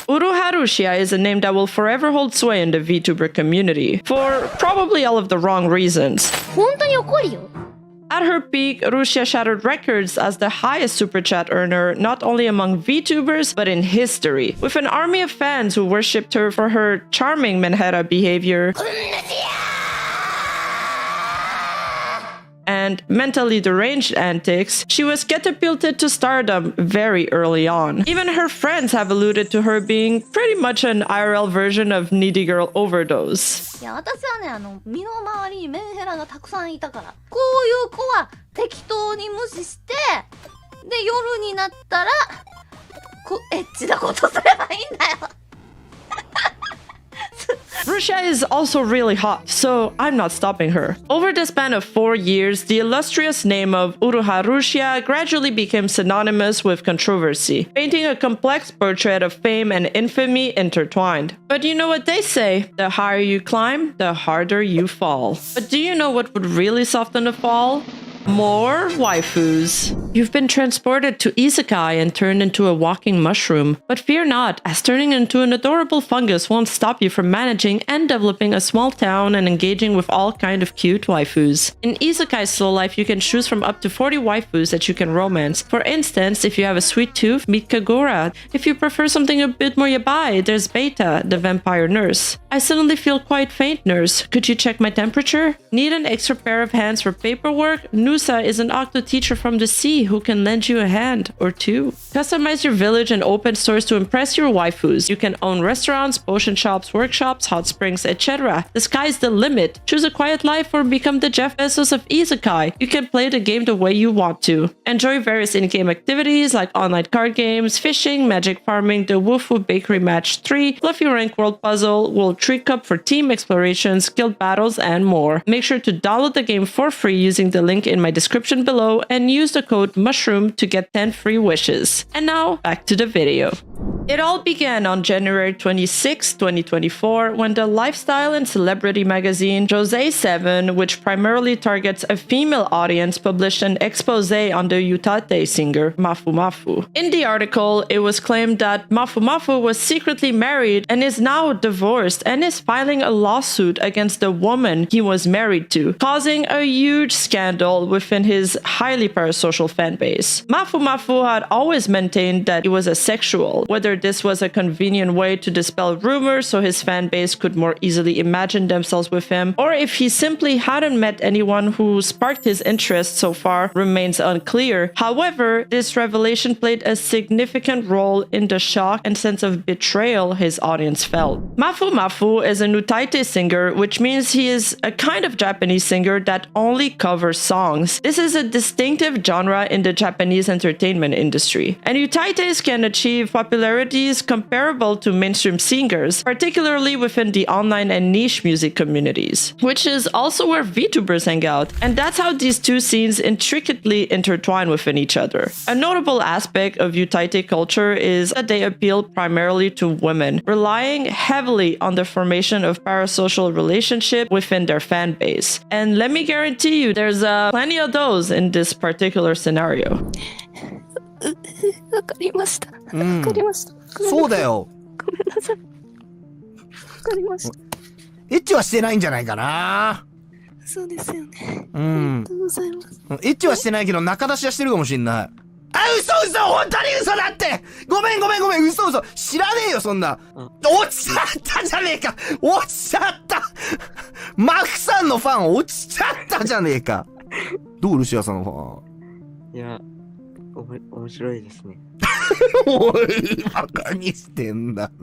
Uruha Rushia is a name that will forever hold sway in the Vtuber community, for probably all of the wrong reasons. At her peak, Rushia shattered records as the highest super chat earner not only among VTubers but in history, with an army of fans who worshipped her for her charming menhera behavior and mentally deranged antics. She was catapulted to stardom very early on. Even her friends have alluded to her being pretty much an IRL version of Needy Girl Overdose. いや、私はね、身の回りにメンヘラがたくさんいたから、こういう子は適当に無視して、で、夜になったら、エッチなことすればいいんだよ。Rushia is also really hot, so I'm not stopping her. Over the span of 4 years, the illustrious name of Uruha Rushia gradually became synonymous with controversy, painting a complex portrait of fame and infamy intertwined. But you know what they say, the higher you climb, the harder you fall. But do you know what would really soften the fall? More waifus. You've been transported to isekai and turned into a walking mushroom. But fear not, as turning into an adorable fungus won't stop you from managing and developing a small town and engaging with all kind of cute waifus. In isekai slow life, you can choose from up to 40 waifus that you can romance. For instance, if you have a sweet tooth, meet Kagura. If you prefer something a bit more yabai, there's Beta, the vampire nurse. I suddenly feel quite faint, nurse. Could you check my temperature? Need an extra pair of hands for paperwork? Nusa is an octo teacher from the sea who can lend you a hand or two. Customize your village and open stores to impress your waifus. You can own restaurants, potion shops, workshops, hot springs, etc. The sky's the limit. Choose a quiet life or become the Jeff Bezos of isekai. You can play the game the way you want to. Enjoy various in-game activities like online card games, fishing, magic farming, the Wufu Bakery Match 3, Fluffy Rank World Puzzle, World Tree Cup for team explorations, guild battles, and more. Make sure to download the game for free using the link in my description below and use the code MUSHROOM to get 10 free wishes. And now, back to the video. It all began on January 26, 2024, when the lifestyle and celebrity magazine Joseion, which primarily targets a female audience, published an expose on the Utaites singer Mafumafu. In the article, it was claimed that Mafumafu was secretly married and is now divorced and is filing a lawsuit against the woman he was married to, causing a huge scandal within his highly parasocial fanbase. Mafumafu had always maintained that he was asexual, whether this was a convenient way to dispel rumors so his fan base could more easily imagine themselves with him, or if he simply hadn't met anyone who sparked his interest so far remains unclear. However, this revelation played a significant role in the shock and sense of betrayal his audience felt. Mafumafu is an Utaites singer, which means he is a kind of Japanese singer that only covers songs. This is a distinctive genre in the Japanese entertainment industry, and Utaites can achieve popularity comparable to mainstream singers, particularly within the online and niche music communities, which is also where VTubers hang out, and that's how these two scenes intricately intertwine within each other. A notable aspect of Utaite culture is that they appeal primarily to women, relying heavily on the formation of parasocial relationships within their fan base. And let me guarantee you, there's plenty of those in this particular scenario. わかりました。わかりました。そうだよ。ごめんなさい。わかりました。エッチはしてないんじゃないかな。そうですよね。うん。ありがとうございます。エッチはしてないけど中出しはしてるかもしれない。あ、嘘本当に嘘だって。ごめん嘘知らねえよそんな。落ちちゃったじゃねえか。落ちちゃった。マフさんのファン落ちちゃったじゃねえか。どうルシアさんのファン。いや、面白いですね。おい、バカにしてんだろ。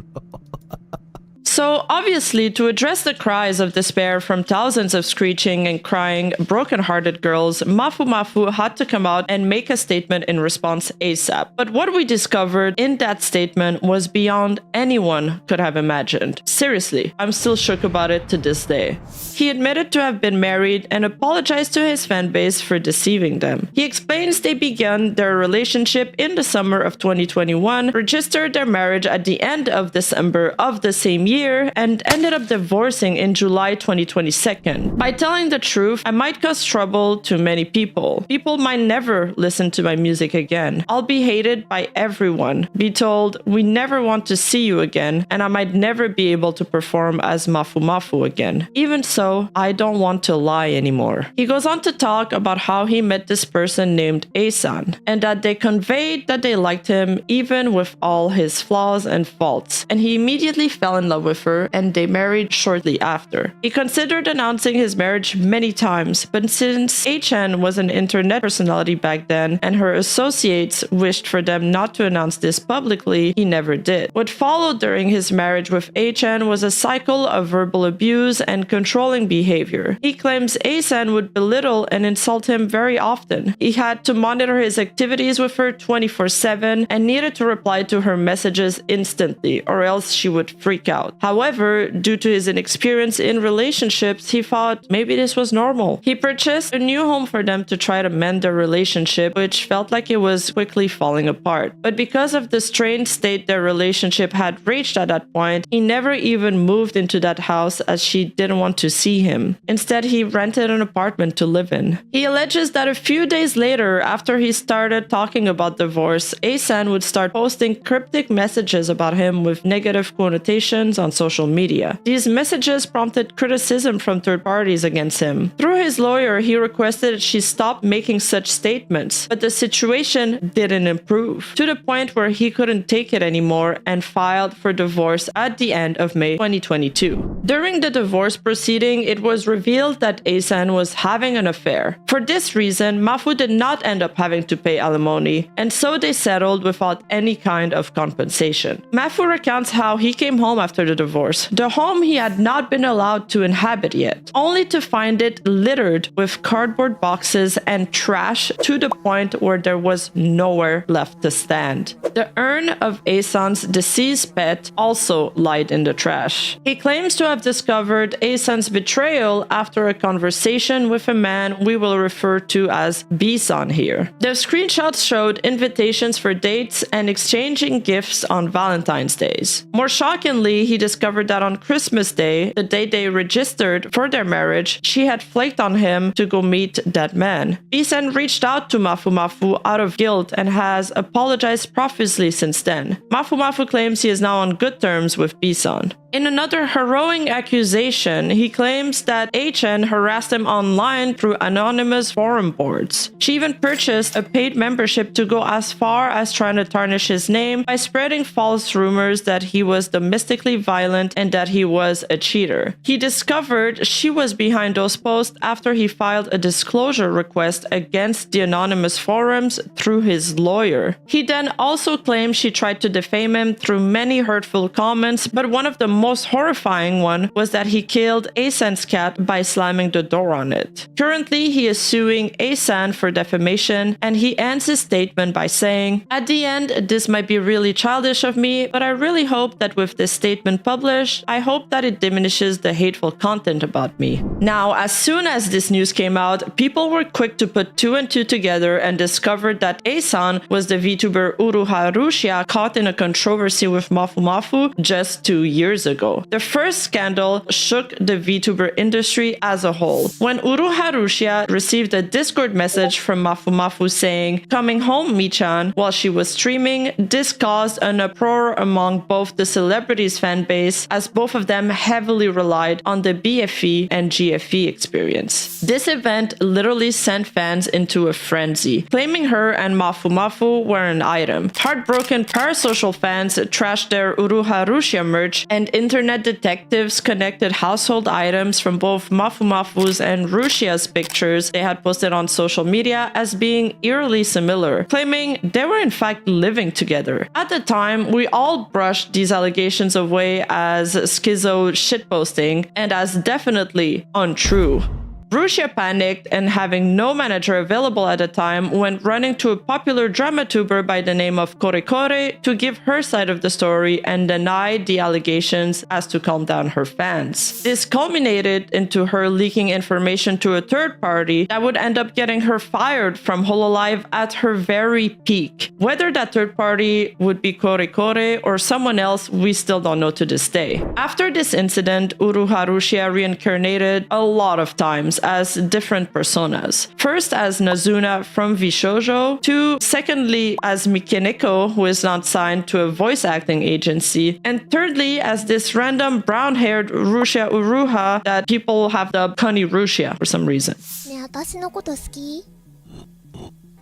So obviously, to address the cries of despair from thousands of screeching and crying, broken-hearted girls, Mafumafu had to come out and make a statement in response ASAP. But what we discovered in that statement was beyond anyone could have imagined. Seriously, I'm still shook about it to this day. He admitted to have been married and apologized to his fanbase for deceiving them. He explains they began their relationship in the summer of 2021, registered their marriage at the end of December of the same year, year and ended up divorcing in July 2022. By telling the truth, I might cause trouble to many people. People might never listen to my music again. I'll be hated by everyone, be told we never want to see you again, and I might never be able to perform as Mafumafu again. Even so, I don't want to lie anymore. He goes on to talk about how he met this person named A-san, and that they conveyed that they liked him even with all his flaws and faults, and he immediately fell in love with her and they married shortly after. He considered announcing his marriage many times, but since HN was an internet personality back then and her associates wished for them not to announce this publicly, he never did. What followed during his marriage with HN was a cycle of verbal abuse and controlling behavior. He claims A-san would belittle and insult him very often. He had to monitor his activities with her 24/7 and needed to reply to her messages instantly, or else she would freak out. However, due to his inexperience in relationships, he thought maybe this was normal. He purchased a new home for them to try to mend their relationship, which felt like it was quickly falling apart. But because of the strained state their relationship had reached at that point, he never even moved into that house as she didn't want to see him. Instead, he rented an apartment to live in. He alleges that a few days later, after he started talking about divorce, A-san would start posting cryptic messages about him with negative connotations on social media. These messages prompted criticism from third parties against him. Through his lawyer, he requested that she stop making such statements, but the situation didn't improve, to the point where he couldn't take it anymore and filed for divorce at the end of May 2022. During the divorce proceeding, it was revealed that A-san was having an affair. For this reason, Mafu did not end up having to pay alimony, and so they settled without any kind of compensation. Mafu recounts how he came home after the divorce, the home he had not been allowed to inhabit yet, only to find it littered with cardboard boxes and trash to the point where there was nowhere left to stand. The urn of A-san's deceased pet also lied in the trash. He claims to have discovered A-san's betrayal after a conversation with a man we will refer to as B-san here. The screenshots showed invitations for dates and exchanging gifts on Valentine's days. More shockingly, he discovered that on Christmas Day, the day they registered for their marriage, she had flaked on him to go meet that man. B-san reached out to Mafumafu out of guilt and has apologized profusely since then. Mafumafu claims he is now on good terms with B-san. In another harrowing accusation, he claims that HN harassed him online through anonymous forum boards. She even purchased a paid membership to go as far as trying to tarnish his name by spreading false rumors that he was domestically violent and that he was a cheater. He discovered she was behind those posts after he filed a disclosure request against the anonymous forums through his lawyer. He then also claimed she tried to defame him through many hurtful comments, but one of the most horrifying one was that he killed A-san's cat by slamming the door on it. Currently, he is suing A-san for defamation, and he ends his statement by saying, "At the end, this might be really childish of me, but I really hope that with this statement published, I hope that it diminishes the hateful content about me." Now, as soon as this news came out, people were quick to put two and two together and discovered that A-san was the Vtuber Uruha Rushia caught in a controversy with Mafumafu just 2 years ago. The first scandal shook the Vtuber industry as a whole. When Uruha Rushia received a Discord message from Mafumafu saying, "Coming home, Michan," while she was streaming, this caused an uproar among both the celebrities' fan base, as both of them heavily relied on the BFE and GFE experience. This event literally sent fans into a frenzy, claiming her and Mafumafu were an item. Heartbroken parasocial fans trashed their Uruha Rushia merch, and internet detectives connected household items from both Mafumafu's and Rushia's pictures they had posted on social media as being eerily similar, claiming they were in fact living together. At the time, we all brushed these allegations away as schizo shitposting and as definitely untrue. Rushia panicked and, having no manager available at the time, went running to a popular drama tuber by the name of KoreKore to give her side of the story and denied the allegations as to calm down her fans. This culminated into her leaking information to a third party that would end up getting her fired from Hololive at her very peak. Whether that third party would be KoreKore or someone else, we still don't know to this day. After this incident, Uruha Rushia reincarnated a lot of times as different personas. First as Nazuna from Vshoujo, to secondly as Mikeneko, who is not signed to a voice acting agency, and thirdly as this random brown-haired Rushia Uruha that people have dubbed Kani Rushia for some reason. ねえ、私のこと好き？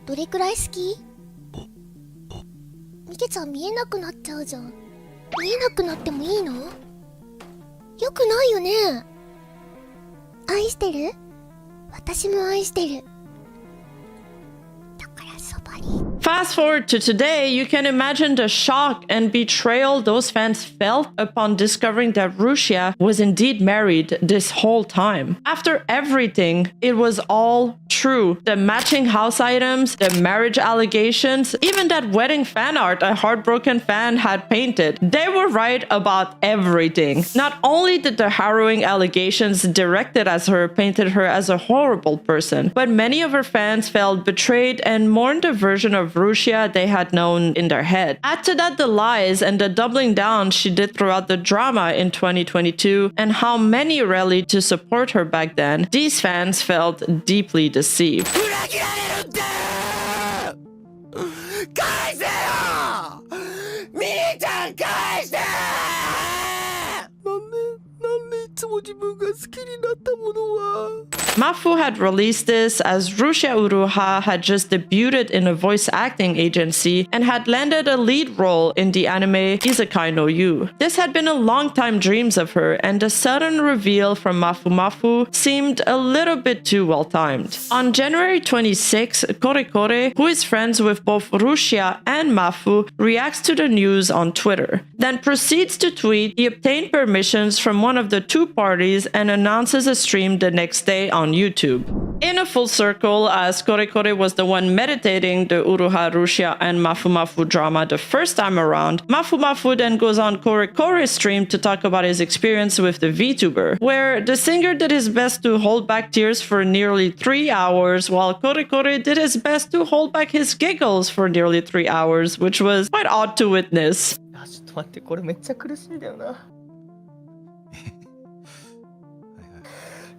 どれくらい好き？ミケちゃん見えなくなっちゃうじゃん。見えなくなってもいいの？よくないよね。愛してる？私も愛してる。だからそばに。Fast forward to today, you can imagine the shock and betrayal those fans felt upon discovering that Rushia was indeed married this whole time. After everything, it was all true. The matching house items, the marriage allegations, even that wedding fan art a heartbroken fan had painted. They were right about everything. Not only did the harrowing allegations directed at her painted her as a horrible person, but many of her fans felt betrayed and mourned the version of Rushia they had known in their head. Add to that the lies and the doubling down she did throughout the drama in 2022 and how many rallied to support her back then, these fans felt deeply deceived. 裏切られるんだよ返せよミリちゃん返してなんでいつも自分が好きになったものは Mafu had released this as Rushia Uruha had just debuted in a voice acting agency and had landed a lead role in the anime Isekai no You. This had been a long time dreams of her, and the sudden reveal from Mafumafu seemed a little bit too well timed. On January 26, KoreKore, who is friends with both Rushia and Mafu, reacts to the news on Twitter, then proceeds to tweet he obtained permissions from one of the two parties and announces a stream the next day on YouTube. In a full circle, as KoreKore was the one meditating the Uruha Rushia and Mafumafu drama the first time around, Mafumafu then goes on KoreKore's stream to talk about his experience with the Vtuber, where the singer did his best to hold back tears for nearly 3 hours, while KoreKore did his best to hold back his giggles for nearly 3 hours, which was quite odd to witness. ちょっと待って、これめっちゃ苦しいんだよな。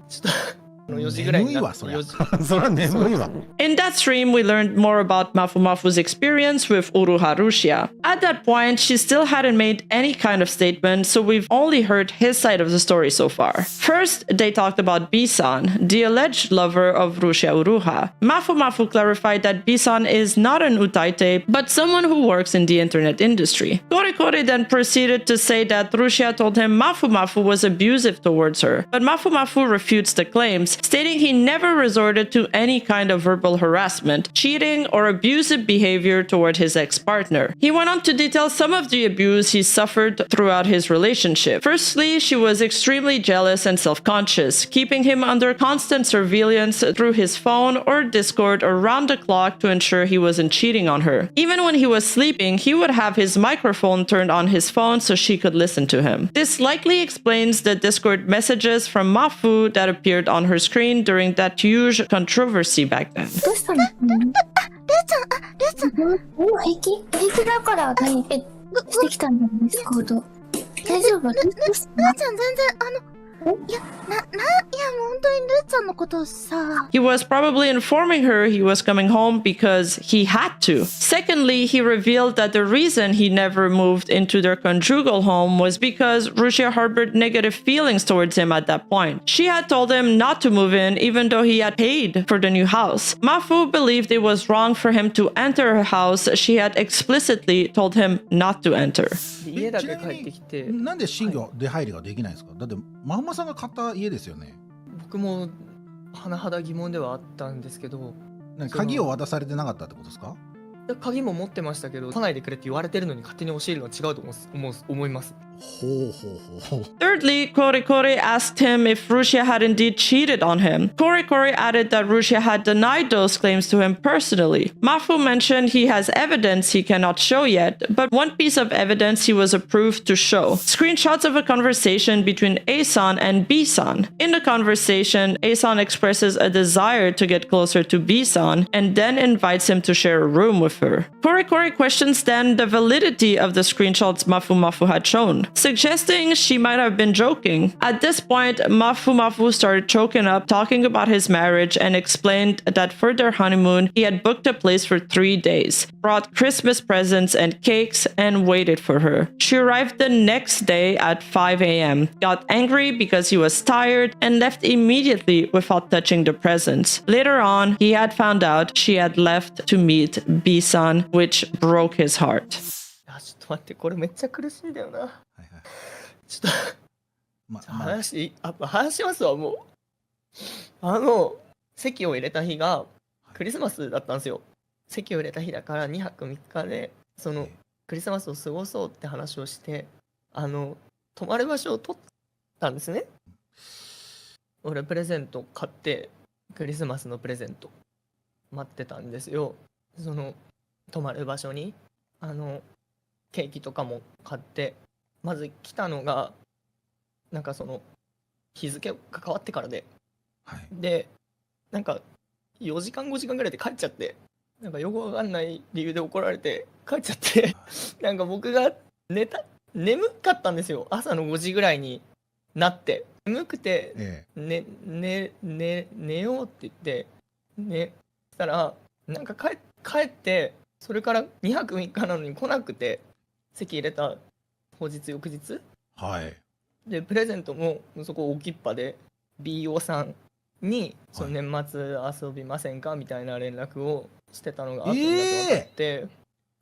ちょっと。眠いわ、そりゃ。そりゃ眠いわ。In that stream, we learned more about Mafumafu's experience with Uruha Rushia. At that point, she still hadn't made any kind of statement, so we've only heard his side of the story so far. First, they talked about B-san, the alleged lover of Rushia Uruha. Mafumafu clarified that B-san is not an Utaite, but someone who works in the internet industry. KoreKore then proceeded to say that Rushia told him Mafumafu was abusive towards her, but Mafumafu refutes the claims, stating he never resorted to any kind of verbal harassment, cheating, or abusive behavior toward his ex-partner. He went on to detail some of the abuse he suffered throughout his relationship. Firstly, she was extremely jealous and self-conscious, keeping him under constant surveillance through his phone or Discord around the clock to ensure he wasn't cheating on her. Even when he was sleeping, he would have his microphone turned on his phone so she could listen to him. This likely explains the Discord messages from Mafu that appeared on her screen during that huge controversy back then. どうしたの？ルーちゃん、もう平気だから何してきたんだよ、ディスコード。大丈夫？ルーちゃん全然いや、もう本当にルーちゃんのことをさ。He was probably informing her he was coming home because he had to. Secondly, he revealed that the reason he never moved into their conjugal home was because Rushia harbored negative feelings towards him at that point. She had told him not to move in even though he had paid for the new house. Mafu believed it was wrong for him to enter her house. She had explicitly told him not to enter. 家だけ帰ってきて、なんで新居出入りができないんですか？だってマフマさんが買った家ですよね。僕も甚だ疑問ではあったんですけど、鍵を渡されてなかったってことですか？鍵も持ってましたけど、家内でくれって言われてるのに勝手に教えるのは違うと思います。Thirdly, KoreKore asked him if Rushia had indeed cheated on him. KoreKore added that Rushia had denied those claims to him personally. Mafu mentioned he has evidence he cannot show yet, but one piece of evidence he was approved to show. Screenshots of a conversation between A-san and B-san. In the conversation, A-san expresses a desire to get closer to B-san and then invites him to share a room with her. KoreKore questions then the validity of the screenshots Mafumafu had shown, suggesting she might have been joking. At this point, Mafumafu started choking up, talking about his marriage, and explained that for their honeymoon, he had booked a place for 3 days, brought Christmas presents and cakes, and waited for her. She arrived the next day at 5 a.m., got angry because he was tired, and left immediately without touching the presents. Later on, he had found out she had left to meet B-san, which broke his heart. いやちょっと待って、これめっちゃ苦しいんだよな。ちょっと話しますわ。もう籍を入れた日がクリスマスだったんですよ。籍を入れた日だから2泊3日でそのクリスマスを過ごそうって話をして泊まる場所を取ったんですね。俺プレゼント買ってクリスマスのプレゼント待ってたんですよ。その泊まる場所にケーキとかも買ってまず来たのがなんかその日付が変わってからで、でなんか4時間5時間ぐらいで帰っちゃって、なんかよくわかんない理由で怒られて帰っちゃってなんか僕が眠かったんですよ。朝の5時ぐらいになって眠くて、寝ようって言ってしたらなんか帰ってそれから2泊3日なのに来なくて、籍入れた当日翌日でプレゼントもそこ置きっぱで BO さんにその年末遊びませんかみたいな連絡をしてたのが後になって分かって、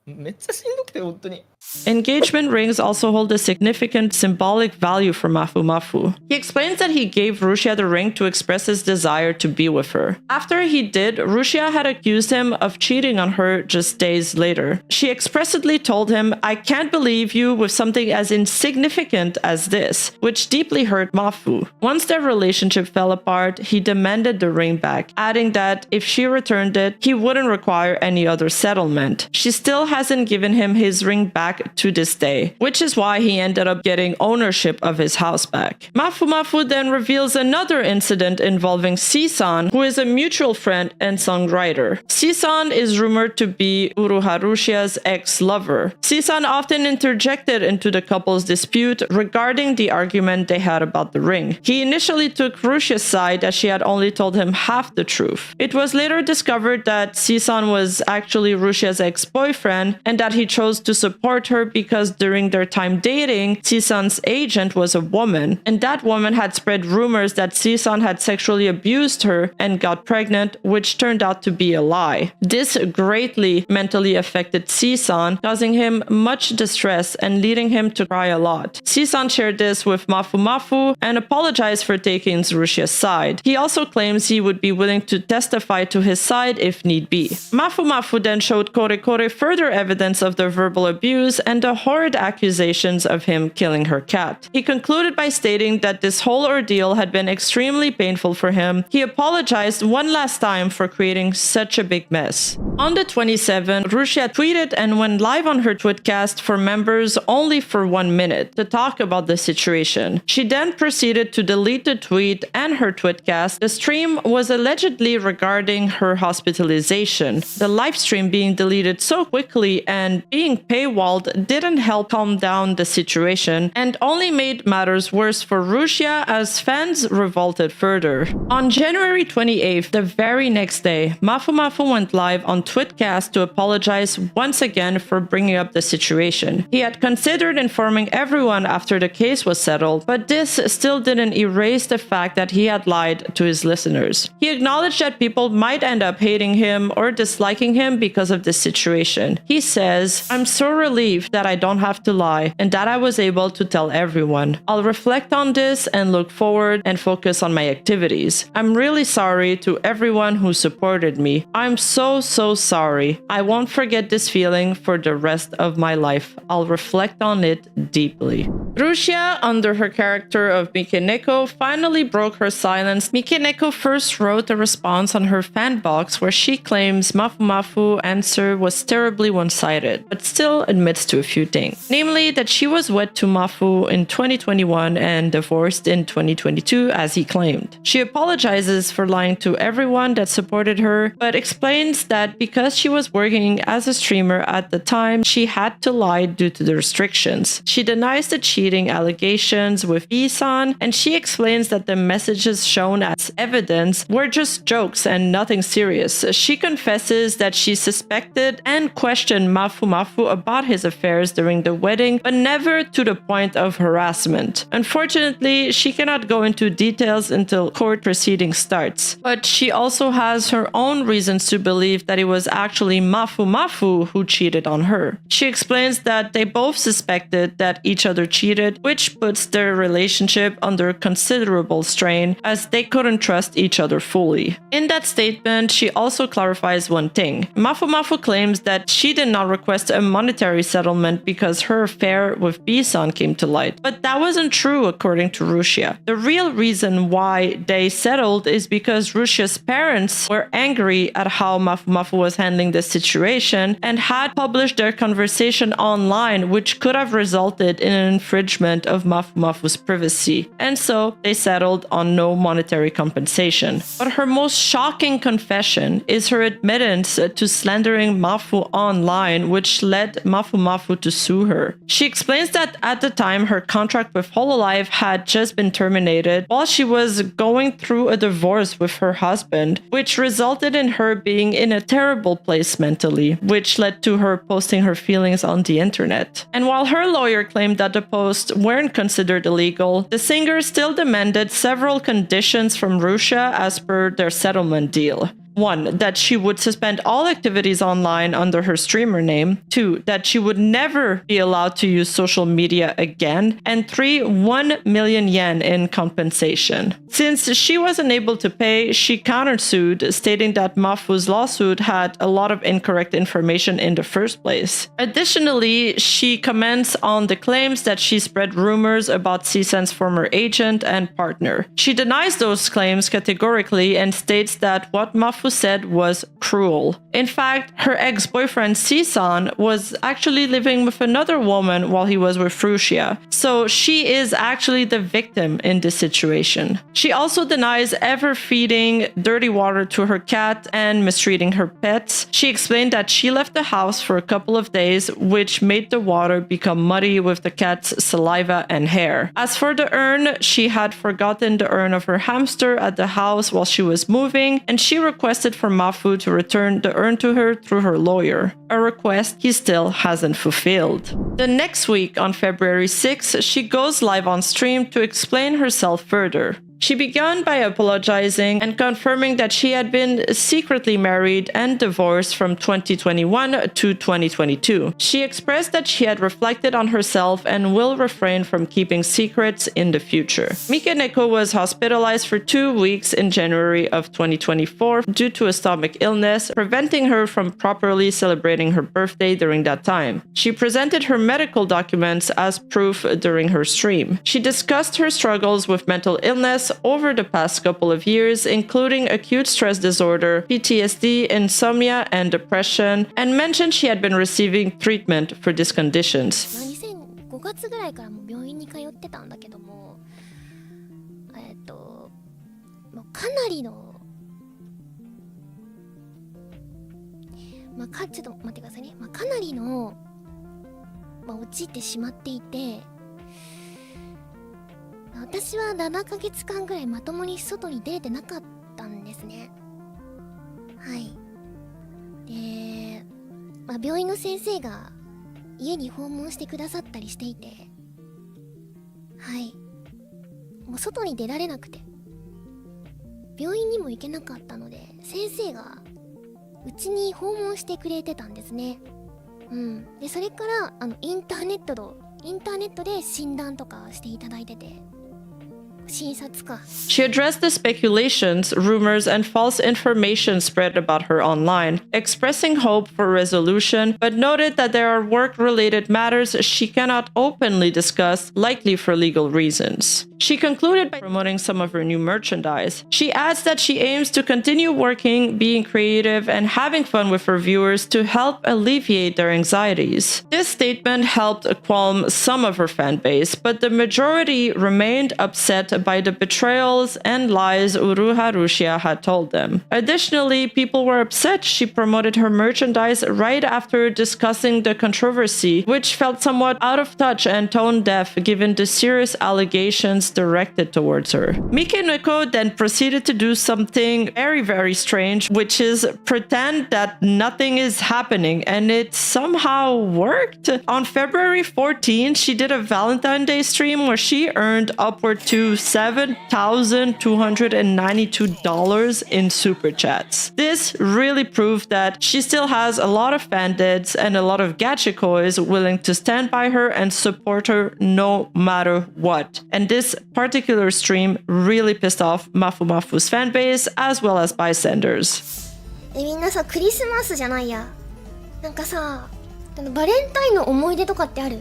めっちゃしんどくて本当に。Engagement rings also hold a significant symbolic value for Mafumafu. He explains that he gave Rushia the ring to express his desire to be with her. After he did, Rushia had accused him of cheating on her just days later. She expressly told him, "I can't believe you with something as insignificant as this," which deeply hurt Mafu. Once their relationship fell apart, he demanded the ring back, adding that if she returned it, he wouldn't require any other settlement. She still hasn't given him his ring back to this day, which is why he ended up getting ownership of his house back. Mafumafu then reveals another incident involving C-san, who is a mutual friend and songwriter. C-san is rumored to be Uruha Rushia's ex-lover. C-san often interjected into the couple's dispute regarding the argument they had about the ring. He initially took Rushia's side as she had only told him half the truth. It was later discovered that C-san was actually Rushia's ex-boyfriend and that he chose to support her because during their time dating, C-san's agent was a woman, and that woman had spread rumors that C-san had sexually abused her and got pregnant, which turned out to be a lie. This greatly mentally affected C-san, causing him much distress and leading him to cry a lot. C-san shared this with Mafumafu and apologized for taking Rushia's side. He also claims he would be willing to testify to his side if need be. Mafumafu then showed KoreKore further evidence of the verbal abuse and the horrid accusations of him killing her cat. He concluded by stating that this whole ordeal had been extremely painful for him. He apologized one last time for creating such a big mess. On the 27th, Rushia tweeted and went live on her Twitcast for members only for 1 minute to talk about the situation. She then proceeded to delete the tweet and her Twitcast. The stream was allegedly regarding her hospitalization. The live stream being deleted so quickly and being paywalled didn't help calm down the situation and only made matters worse for Rushia as fans revolted further. On January 28th, the very next day, Mafumafu went live on Twitcast to apologize once again for bringing up the situation. He had considered informing everyone after the case was settled, but this still didn't erase the fact that he had lied to his listeners. He acknowledged that people might end up hating him or disliking him because of this situation. He says, "I'm so relieved that I don't have to lie and that I was able to tell everyone. I'll reflect on this and look forward and focus on my activities. I'm really sorry to everyone who supported me. I'm so sorry. I won't forget this feeling for the rest of my life. I'll reflect on it deeply. Rushia, under her character of Mikeneko, finally broke her silence. Mikeneko first wrote a response on her fan box where she claims Mafumafu answer was terribly one-sided, but still admits to a few things. Namely, that she was wed to Mafu in 2021 and divorced in 2022 as he claimed. She apologizes for lying to everyone that supported her, but explains that because she was working as a streamer at the time, she had to lie due to the restrictions. She denies the cheating allegations with Isan, and she explains that the messages shown as evidence were just jokes and nothing serious. She confesses that she suspected and questioned Mafumafu about his affairs during the wedding, but never to the point of harassment. Unfortunately, she cannot go into details until court proceedings starts, but she also has her own reasons to believe that it was actually Mafumafu who cheated on her. She explains that they both suspected that each other cheated, which puts their relationship under considerable strain as they couldn't trust each other fully. In that statement, she also clarifies one thing. Mafumafu claims that she did not request a monetary settlement because her affair with Bisan came to light, but that wasn't true according to Rushia. The real reason why they settled is because Rushia's parents were angry at how Mafumafu was handling the situation and had published their conversation online, which could have resulted in an infringement of Mafumafu's privacy, and so they settled on no monetary compensation. But her most shocking confession is her admittance to slandering Mafu online, which led Mafumafu to sue her. She explains that at the time her contract with Hololive had just been terminated while she was going through a divorce with her husband, which resulted in her being in a terrible place mentally, which led to her posting her feelings on the internet. And while her lawyer claimed that the posts weren't considered illegal, the singer still demanded several conditions from Rushia as per their settlement deal. 1. That she would suspend all activities online under her streamer name. 2. That she would never be allowed to use social media again. And 3. 1 million yen in compensation. Since she was unable to pay, she countersued, stating that Mafu's lawsuit had a lot of incorrect information in the first place. Additionally, she comments on the claims that she spread rumors about Cisan's former agent and partner. She denies those claims categorically and states that what Mafu said was cruel. In fact, her ex-boyfriend Cisan was actually living with another woman while he was with Rushia, so she is actually the victim in this situation. She also denies ever feeding dirty water to her cat and mistreating her pets. She explained that she left the house for a couple of days, which made the water become muddy with the cat's saliva and hair. As for the urn, she had forgotten the urn of her hamster at the house while she was moving, and she requested for Mafu to return the urn to her through her lawyer, a request he still hasn't fulfilled. The next week, on February 6th, she goes live on stream to explain herself further. She began by apologizing and confirming that she had been secretly married and divorced from 2021 to 2022. She expressed that she had reflected on herself and will refrain from keeping secrets in the future. Mikeneko was hospitalized for 2 weeks in January of 2024 due to a stomach illness, preventing her from properly celebrating her birthday during that time. She presented her medical documents as proof during her stream. She discussed her struggles with mental illness over the past couple of years, including acute stress disorder, PTSD, insomnia, and depression, and mentioned she had been receiving treatment for these conditions. 2005月ぐらいからもう病院に通ってたんだけども、もうかなりの、ちょっと待ってくださいね。かなりの、陥ってしまっていて、私は7ヶ月間ぐらいまともに外に出れてなかったんですね。はい。で、病院の先生が家に訪問してくださったりしていて、はい。もう外に出られなくて、病院にも行けなかったので、先生がうちに訪問してくれてたんですね。で、それからインターネットで診断とかしていただいてて、診察か。 She addressed the speculations, rumors, and false information spread about her online, expressing hope for resolution, but noted that there are work-related matters she cannot openly discuss, likely for legal reasons. She concluded by promoting some of her new merchandise. She adds that she aims to continue working, being creative, and having fun with her viewers to help alleviate their anxieties. This statement helped calm some of her fan base, but the majority remained upset by the betrayals and lies Uruha Rushia had told them. Additionally, people were upset she promoted her merchandise right after discussing the controversy, which felt somewhat out of touch and tone deaf given the serious allegations directed towards her. Mikeneko then proceeded to do something very, very strange, which is pretend that nothing is happening, and it somehow worked. On February 14, she did a Valentine Day stream where she earned upward to $7,292 in super chats. This really proved that she still has a lot of fandeds and a lot of gachikois willing to stand by her and support her no matter what. And this particular stream really pissed off Mafumafu's fan base as well as bystanders. みんなさ、クリスマスじゃないや。なんかさ、バレンタインの思い出とかってある？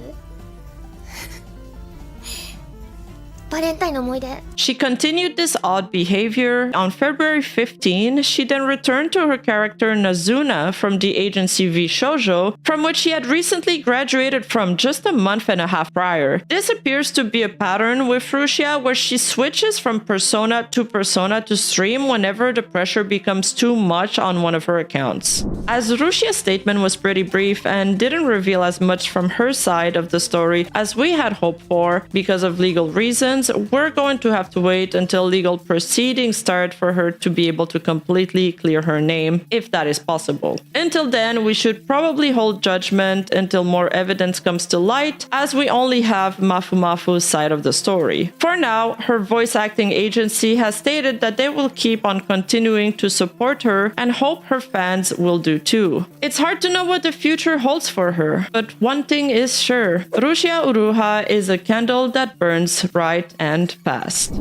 バレンタインの思い出。 She continued this odd behavior. On February 15, she then returned to her character Nazuna from the agency Vshoujo, from which she had recently graduated from just a month and a half prior. This appears to be a pattern with Rushia, where she switches from persona to stream whenever the pressure becomes too much on one of her accounts. As Rushia's statement was pretty brief and didn't reveal as much from her side of the story as we had hoped for because of legal reasons, we're going to have to wait until legal proceedings start for her to be able to completely clear her name, if that is possible. Until then, we should probably hold judgment until more evidence comes to light, as we only have Mafumafu's side of the story. For now, her voice acting agency has stated that they will keep on continuing to support her and hope her fans will do too. It's hard to know what the future holds for her, but one thing is sure: Rushia Uruha is a candle that burns bright and fast.